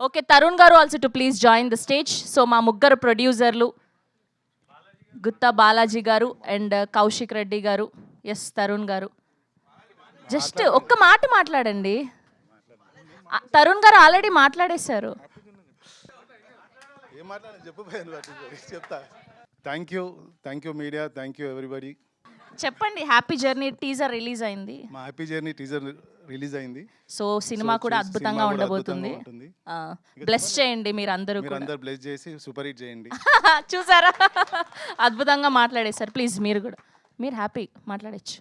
Okay, Tarun గారు also to please join the stage. So మా ముగ్గురు ప్రొడ్యూసర్లు గుత్తా బాలాజీ గారు అండ్ కౌశిక్ రెడ్డి గారు, ఎస్ తరుణ్ గారు, జస్ట్ ఒక్క మాట మాట్లాడండి. తరుణ్ గారు ఆల్రెడీ మాట్లాడేశారు. చెప్తా. Thank you media, thank you everybody. చెప్పండి. హ్యాపీ జర్నీ టీజర్ రిలీజ్ అయింది. మా హ్యాపీ జర్నీ టీజర్ రిలీజ్ అయింది. సో సినిమా కూడా అద్భుతంగా ఉండబోతుంది. బ్లెస్ చేయండి మీరు అందరూ బ్లెస్ చేసి సూపర్ హిట్ చేయండి. చూసారా, అద్భుతంగా మాట్లాడేశారు. ప్లీజ్ మీరు కూడా మీరు హ్యాపీ మాట్లాడచ్చు.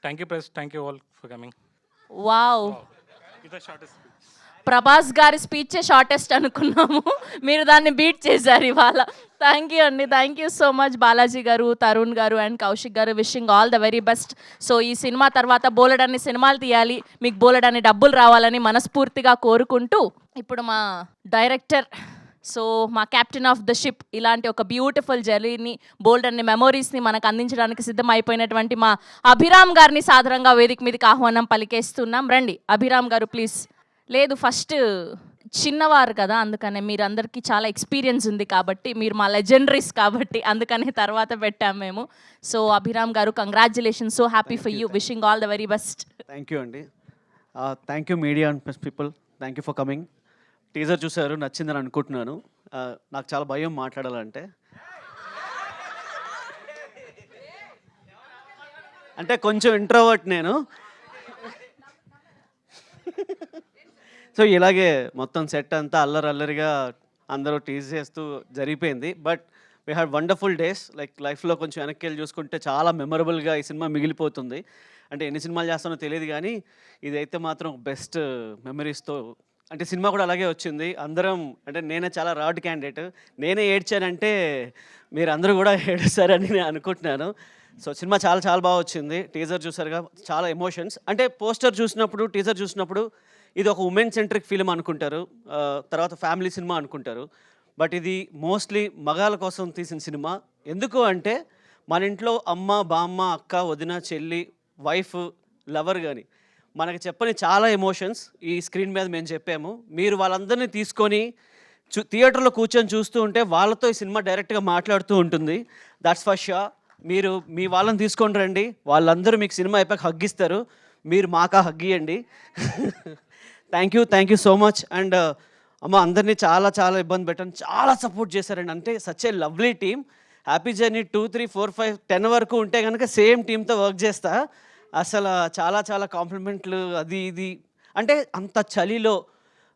Thank you press, thank you all for coming. Wow, Prabhas గారి స్పీచే షార్టెస్ట్ అనుకున్నాము, మీరు దాన్ని బీట్ చేశారు ఇవాళ. థ్యాంక్ యూ అండి, thank you so much Balaji గారు, తరుణ్ గారు అండ్ కౌశిక్ గారు. Wishing all the very best. So ఈ సినిమా తర్వాత బోలెడన్ని సినిమాలు తీయాలి, మీకు బోలెడన్ని డబ్బులు రావాలని మనస్ఫూర్తిగా కోరుకుంటూ, ఇప్పుడు మా డైరెక్టర్, సో మా కెప్టెన్ ఆఫ్ ద షిప్, ఇలాంటి ఒక బ్యూటిఫుల్ జర్నీని, బోల్డ్ అన్ని మెమోరీస్ని మనకు అందించడానికి సిద్ధమైపోయినటువంటి మా అభిరామ్ గారిని సాదరంగా వేదిక మీదకి ఆహ్వానం పలికేస్తున్నాం. రండి అభిరామ్ గారు ప్లీజ్. లేదు, ఫస్ట్ చిన్నవారు కదా, అందుకనే మీరు అందరికీ చాలా ఎక్స్పీరియన్స్ ఉంది కాబట్టి, మీరు మా లెజెండరీస్ కాబట్టి అందుకనే తర్వాత పెట్టాము మేము. So Abhiram garu, congratulations, so happy for you, wishing all the very best. Thank you అండి. Thank you media and press people, thank you for coming. Teaser చూసారు, నచ్చిందని అనుకుంటున్నాను. నాకు చాలా భయం మాట్లాడాలంటే, అంటే కొంచెం ఇంట్రోవర్ట్ నేను. సో ఇలాగే మొత్తం సెట్ అంతా అల్లరిగా అందరూ టీజ్ చేస్తూ జరిగిపోయింది. But we had wonderful days. Like లైఫ్లో కొంచెం వెనక్కి వెళ్ళి చూసుకుంటే చాలా మెమరబుల్గా ఈ సినిమా మిగిలిపోతుంది. అంటే ఎన్ని సినిమాలు చేస్తానో తెలియదు కానీ ఇదైతే మాత్రం బెస్ట్ మెమరీస్తో, అంటే సినిమా కూడా అలాగే వచ్చింది. అందరం, అంటే నేనే చాలా రాడ్ క్యాండిడేట్, నేనే ఏడ్చానంటే మీరు అందరూ కూడా ఏడుస్తారని నేను అనుకుంటున్నాను. సో సినిమా చాలా బాగా వచ్చింది. టీజర్ చూసారుగా, చాలా ఎమోషన్స్. అంటే పోస్టర్ చూసినప్పుడు, టీజర్ చూసినప్పుడు ఇది ఒక ఉమెన్ సెంట్రిక్ ఫిలిం అనుకుంటారు, తర్వాత ఫ్యామిలీ సినిమా అనుకుంటారు. బట్ ఇది మోస్ట్లీ మగాళ్ళ కోసం తీసిన సినిమా. ఎందుకు అంటే మన ఇంట్లో అమ్మ, బామ్మ, అక్క, వదిన, చెల్లి, వైఫ్, లవర్ కానీ మనకు చెప్పని చాలా ఎమోషన్స్ ఈ స్క్రీన్ మీద మేము చెప్పాము. మీరు వాళ్ళందరినీ తీసుకొని థియేటర్లో కూర్చొని చూస్తూ ఉంటే వాళ్ళతో ఈ సినిమా డైరెక్ట్గా మాట్లాడుతూ ఉంటుంది. That's for sure. మీరు మీ వాళ్ళని తీసుకొని రండి, వాళ్ళందరూ మీకు సినిమా అయిపోయాక హగ్గిస్తారు, మీరు మాకా హగ్గియండి. Thank you so much. And అమ్మ అందరినీ చాలా ఇబ్బంది పెట్టాను, చాలా సపోర్ట్ చేశారండి. అంటే such a lovely team. Happy journey 2, 3, 4, 5, 10 వరకు ఉంటే కనుక సేమ్ టీంతో వర్క్ చేస్తా. అసలు చాలా కాంప్లిమెంట్లు, అది ఇది. అంటే అంత చలిలో,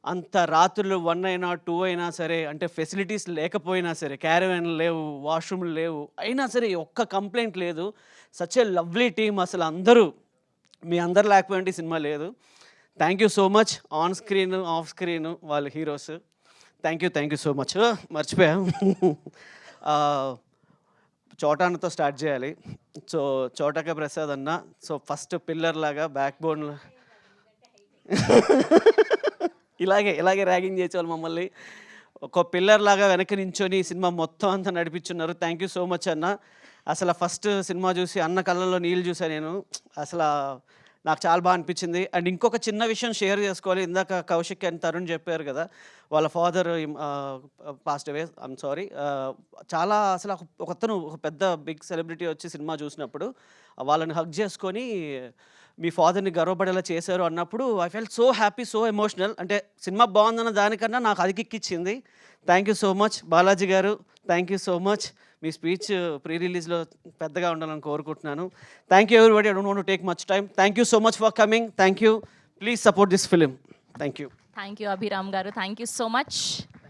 అంత రాత్రులు 1 అయినా 2 అయినా సరే, అంటే ఫెసిలిటీస్ లేకపోయినా సరే, క్యారవాన్ లేవు, వాష్రూమ్లు లేవు, అయినా సరే ఒక్క కంప్లైంట్ లేదు. Such a lovely team. అసలు అందరూ, మీ అందరు లేకపోయింటే సినిమా లేదు. Thank you so much. On screen, off screen వాళ్ళ heroes. Thank you so much. మర్చిపోయాం, చోటానతో స్టార్ట్ చేయాలి. సో చోటక ప్రసాద్ అన్న, సో ఫస్ట్ పిల్లర్ లాగా, బ్యాక్ బోన్ ఇలాగే ర్యాగింగ్ చేసేవాళ్ళు మమ్మల్ని. ఒక పిల్లర్ లాగా వెనక్కి నించొని సినిమా మొత్తం అంతా నడిపించున్నారు. థ్యాంక్ యూ సో మచ్ అన్న. అసలు ఫస్ట్ సినిమా చూసి అన్న కళ్ళల్లో నీళ్ళు చూసాను నేను. అసలు నాకు చాలా బాగా అనిపించింది. అండ్ ఇంకొక చిన్న విషయం షేర్ చేసుకోవాలి. ఇందాక కౌశిక్ అండ్ తరుణ్ చెప్పారు కదా, వాళ్ళ father passed away, I'm sorry. చాలా అసలు ఒకతను, ఒక పెద్ద బిగ్ సెలబ్రిటీ వచ్చి సినిమా చూసినప్పుడు వాళ్ళని హగ్ చేసుకొని మీ ఫాదర్ని గర్వపడేలా చేశారు అన్నప్పుడు I fell so happy, so emotional. అంటే సినిమా బాగుందన్న దానికన్నా నాకు అది కిక్కిచ్చింది. Thank you so much Balaji garu, thank you so much. మీ స్పీచ్ ప్రీ రిలీజ్లో పెద్దగా ఉండాలని కోరుకుంటున్నాను. Thank you everybody. I don't want to take much time. Thank you so much for coming. Thank you. Please support this film. Thank you. Thank you Abhiram garu, thank you so much.